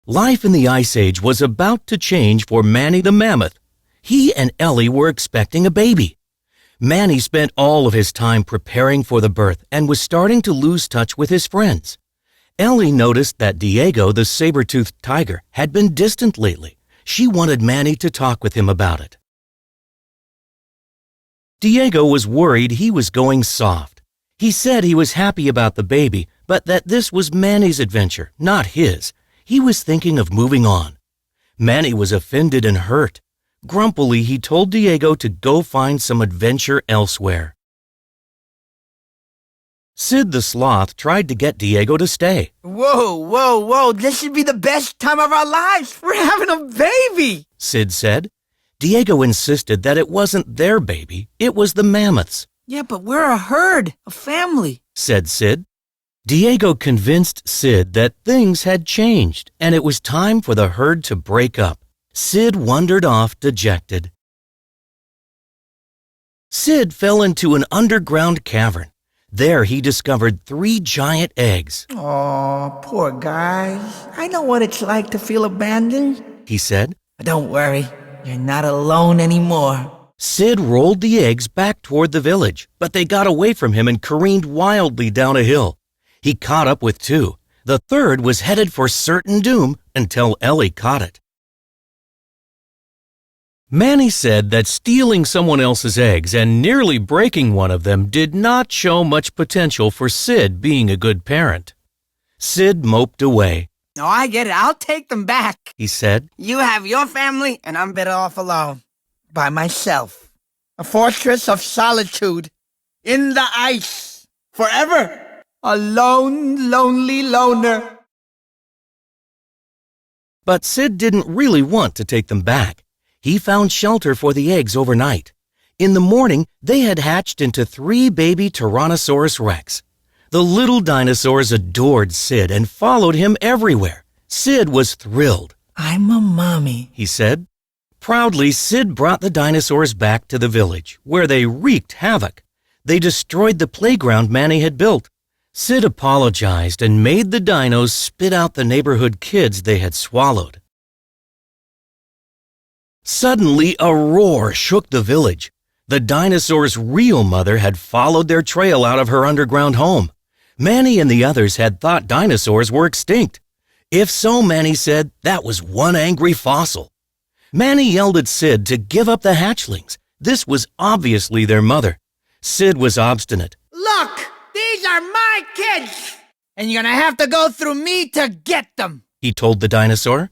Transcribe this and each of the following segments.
Life in the Ice Age was about to change for Manny the Mammoth. He and Ellie were expecting a baby. Manny spent all of his time preparing for the birth and was starting to lose touch with his friends. Ellie noticed that Diego, the saber-toothed tiger, had been distant lately. She wanted Manny to talk with him about it. Diego was worried he was going soft. He said he was happy about the baby, but that this was Manny's adventure, not his. He was thinking of moving on. Manny was offended and hurt. Grumpily, he told Diego to go find some adventure elsewhere. Sid the Sloth tried to get Diego to stay. Whoa, this should be the best time of our lives. We're having a baby, Sid said. Diego insisted that it wasn't their baby, it was the mammoth's. Yeah, but we're a herd, a family, said Sid. Diego convinced Sid that things had changed and it was time for the herd to break up. Sid wandered off dejected. Sid fell into an underground cavern. There he discovered 3 giant eggs. Oh, poor guys. I know what it's like to feel abandoned, he said. But don't worry, you're not alone anymore. Sid rolled the eggs back toward the village, but they got away from him and careened wildly down a hill. He caught up with 2. The third was headed for certain doom until Ellie caught it. Manny said that stealing someone else's eggs and nearly breaking one of them did not show much potential for Sid being a good parent. Sid moped away. No, I get it. I'll take them back, he said. You have your family, and I'm better off alone. By myself. A fortress of solitude. In the ice. Forever. A lone, lonely loner. But Sid didn't really want to take them back. He found shelter for the eggs overnight. In the morning, they had hatched into 3 baby Tyrannosaurus Rex. The little dinosaurs adored Sid and followed him everywhere. Sid was thrilled. I'm a mommy, he said. Proudly, Sid brought the dinosaurs back to the village, where they wreaked havoc. They destroyed the playground Manny had built. Sid apologized and made the dinos spit out the neighborhood kids they had swallowed. Suddenly, a roar shook the village. The dinosaurs' real mother had followed their trail out of her underground home. Manny and the others had thought dinosaurs were extinct. If so, Manny said, that was one angry fossil. Manny yelled at Sid to give up the hatchlings. This was obviously their mother. Sid was obstinate. Look, these are my kids, and you're gonna have to go through me to get them, he told the dinosaur.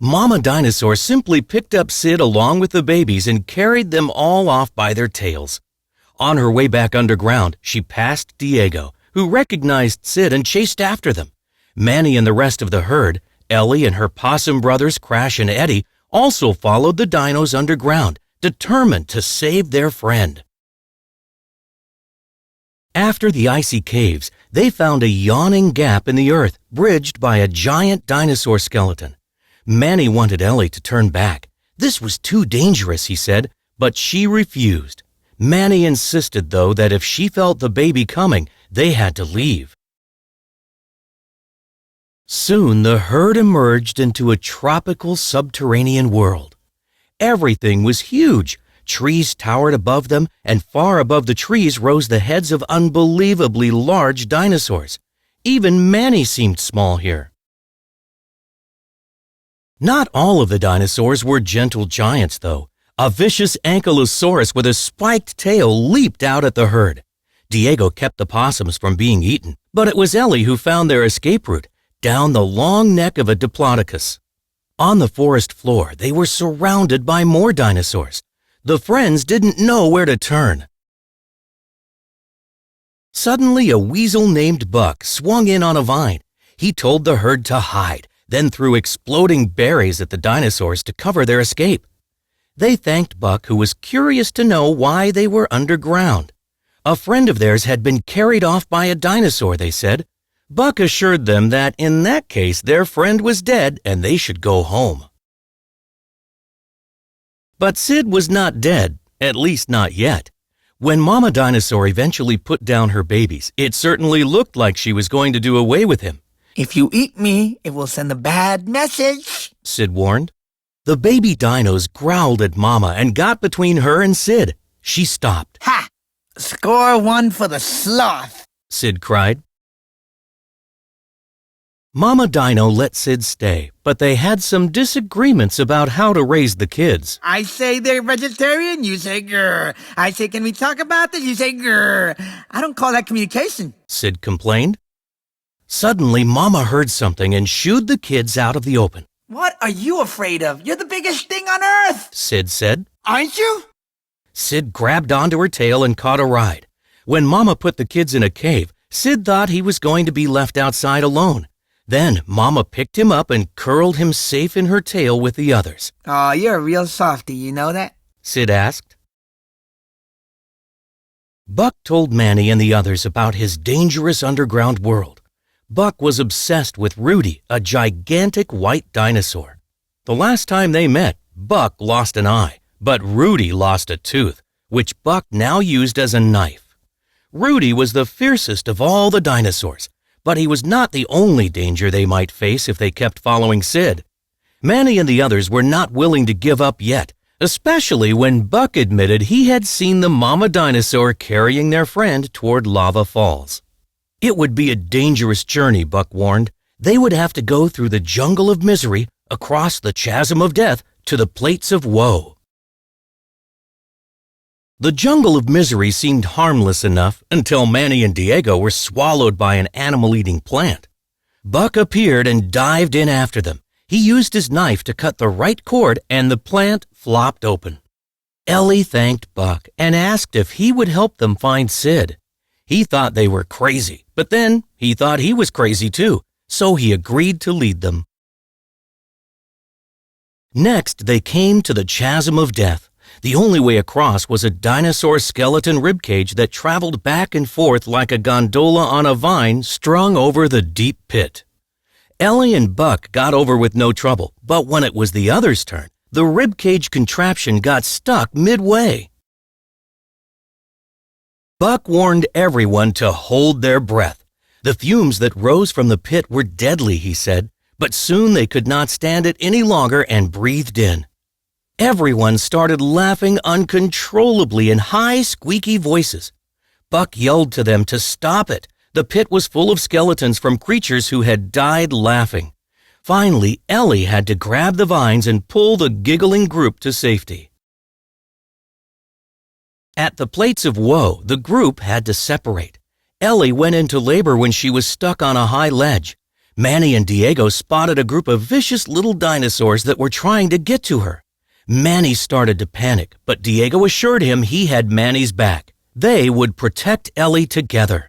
Mama Dinosaur simply picked up Sid along with the babies and carried them all off by their tails. On her way back underground, she passed Diego, who recognized Sid and chased after them. Manny and the rest of the herd, Ellie and her possum brothers Crash and Eddie, also followed the dinos underground, determined to save their friend. After the icy caves, they found a yawning gap in the earth, bridged by a giant dinosaur skeleton. Manny wanted Ellie to turn back. This was too dangerous, he said, but she refused. Manny insisted, though, that if she felt the baby coming, they had to leave. Soon the herd emerged into a tropical subterranean world. Everything was huge. Trees towered above them, and far above the trees rose the heads of unbelievably large dinosaurs. Even Manny seemed small here. Not all of the dinosaurs were gentle giants, though. A vicious ankylosaurus with a spiked tail leaped out at the herd. Diego kept the possums from being eaten, but it was Ellie who found their escape route, down the long neck of a diplodocus. On the forest floor, they were surrounded by more dinosaurs. The friends didn't know where to turn. Suddenly, a weasel named Buck swung in on a vine. He told the herd to hide, then threw exploding berries at the dinosaurs to cover their escape. They thanked Buck, who was curious to know why they were underground. A friend of theirs had been carried off by a dinosaur, they said. Buck assured them that in that case their friend was dead and they should go home. But Sid was not dead, at least not yet. When Mama Dinosaur eventually put down her babies, it certainly looked like she was going to do away with him. If you eat me, it will send a bad message, Sid warned. The baby dinos growled at Mama and got between her and Sid. She stopped. Ha! Score one for the sloth, Sid cried. Mama Dino let Sid stay, but they had some disagreements about how to raise the kids. I say they're vegetarian, you say grr. I say, can we talk about this? You say grr. I don't call that communication, Sid complained. Suddenly, Mama heard something and shooed the kids out of the open. What are you afraid of? You're the biggest thing on earth, Sid said. aren't you? Sid grabbed onto her tail and caught a ride. When Mama put the kids in a cave, Sid thought he was going to be left outside alone. Then Mama picked him up and curled him safe in her tail with the others. Oh, you're a real softy, you know that? Sid asked. Buck told Manny and the others about his dangerous underground world. Buck was obsessed with Rudy, a gigantic white dinosaur. The last time they met, Buck lost an eye, but Rudy lost a tooth, which Buck now used as a knife. Rudy was the fiercest of all the dinosaurs, but he was not the only danger they might face if they kept following Sid. Manny and the others were not willing to give up yet, especially when Buck admitted he had seen the mama dinosaur carrying their friend toward Lava Falls. It would be a dangerous journey, Buck warned. They would have to go through the jungle of misery, across the chasm of death, to the plates of woe. The jungle of misery seemed harmless enough until Manny and Diego were swallowed by an animal-eating plant. Buck appeared and dived in after them. He used his knife to cut the right cord and the plant flopped open. Ellie thanked Buck and asked if he would help them find Sid. He thought they were crazy, but then he thought he was crazy too, so he agreed to lead them. Next, they came to the chasm of death. The only way across was a dinosaur skeleton ribcage that traveled back and forth like a gondola on a vine strung over the deep pit. Ellie and Buck got over with no trouble, but when it was the others' turn, the ribcage contraption got stuck midway. Buck warned everyone to hold their breath. The fumes that rose from the pit were deadly, he said, but soon they could not stand it any longer and breathed in. Everyone started laughing uncontrollably in high, squeaky voices. Buck yelled to them to stop it. The pit was full of skeletons from creatures who had died laughing. Finally, Ellie had to grab the vines and pull the giggling group to safety. At the plates of woe, the group had to separate. Ellie went into labor when she was stuck on a high ledge. Manny and Diego spotted a group of vicious little dinosaurs that were trying to get to her. Manny started to panic, but Diego assured him he had Manny's back. They would protect Ellie together.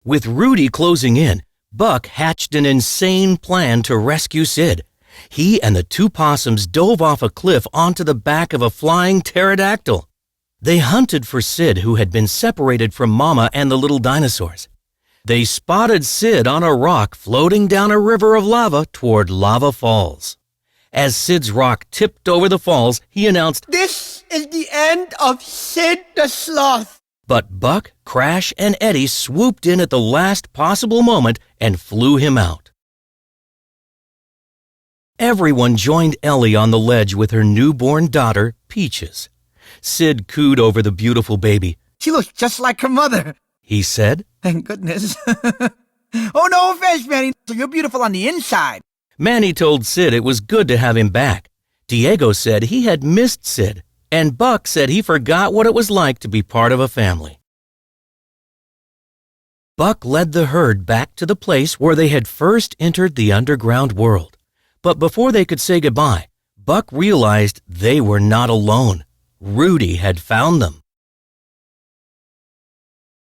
With Rudy closing in, Buck hatched an insane plan to rescue Sid. He and the two possums dove off a cliff onto the back of a flying pterodactyl. They hunted for Sid, who had been separated from Mama and the little dinosaurs. They spotted Sid on a rock floating down a river of lava toward Lava Falls. As Sid's rock tipped over the falls, he announced, This is the end of Sid the Sloth. But Buck, Crash, and Eddie swooped in at the last possible moment and flew him out. Everyone joined Ellie on the ledge with her newborn daughter, Peaches. Sid cooed over the beautiful baby. She looks just like her mother, he said. Thank goodness. Oh, no offense, Manny. So you're beautiful on the inside. Manny told Sid it was good to have him back. Diego said he had missed Sid, and Buck said he forgot what it was like to be part of a family. Buck led the herd back to the place where they had first entered the underground world. But before they could say goodbye, Buck realized they were not alone. Rudy had found them.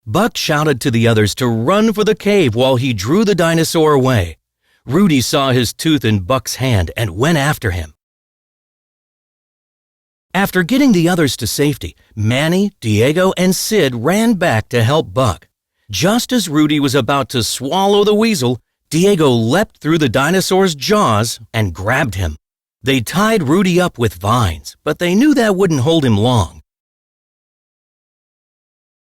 Buck shouted to the others to run for the cave while he drew the dinosaur away. Rudy saw his tooth in Buck's hand and went after him. After getting the others to safety, Manny, Diego, and Sid ran back to help Buck. Just as Rudy was about to swallow the weasel, Diego leapt through the dinosaur's jaws and grabbed him. They tied Rudy up with vines, but they knew that wouldn't hold him long.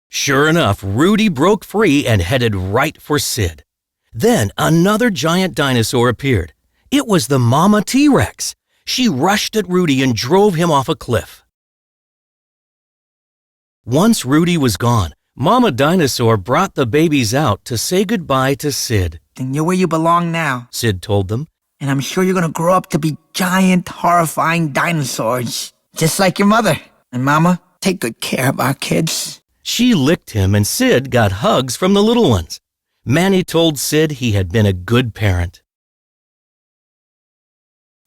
Sure enough, Rudy broke free and headed right for Sid. Then another giant dinosaur appeared. It was the Mama T-Rex. She rushed at Rudy and drove him off a cliff. Once Rudy was gone, Mama Dinosaur brought the babies out to say goodbye to Sid. Then you're where you belong now, Sid told them. and I'm sure you're gonna grow up to be giant, horrifying dinosaurs, just like your mother. And Mama, take good care of our kids. She licked him and Sid got hugs from the little ones. Manny told Sid he had been a good parent.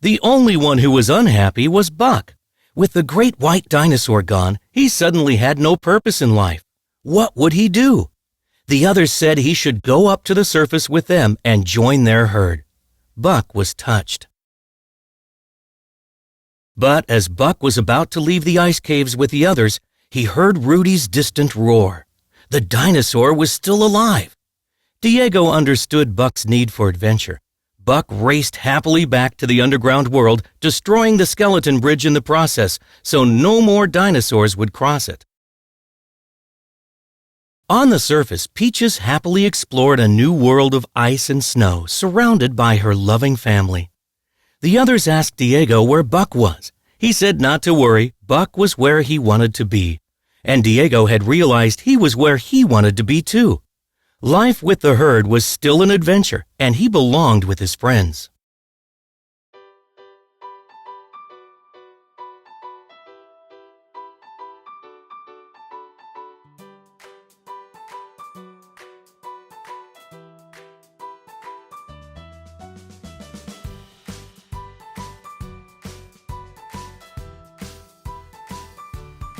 The only one who was unhappy was Buck. With the great white dinosaur gone, he suddenly had no purpose in life. What would he do? The others said he should go up to the surface with them and join their herd. Buck was touched. But as Buck was about to leave the ice caves with the others, he heard Rudy's distant roar. The dinosaur was still alive. Diego understood Buck's need for adventure. Buck raced happily back to the underground world, destroying the skeleton bridge in the process, so no more dinosaurs would cross it. On the surface, Peaches happily explored a new world of ice and snow, surrounded by her loving family. The others asked Diego where Buck was. He said not to worry, Buck was where he wanted to be. And Diego had realized he was where he wanted to be too. Life with the herd was still an adventure, and he belonged with his friends.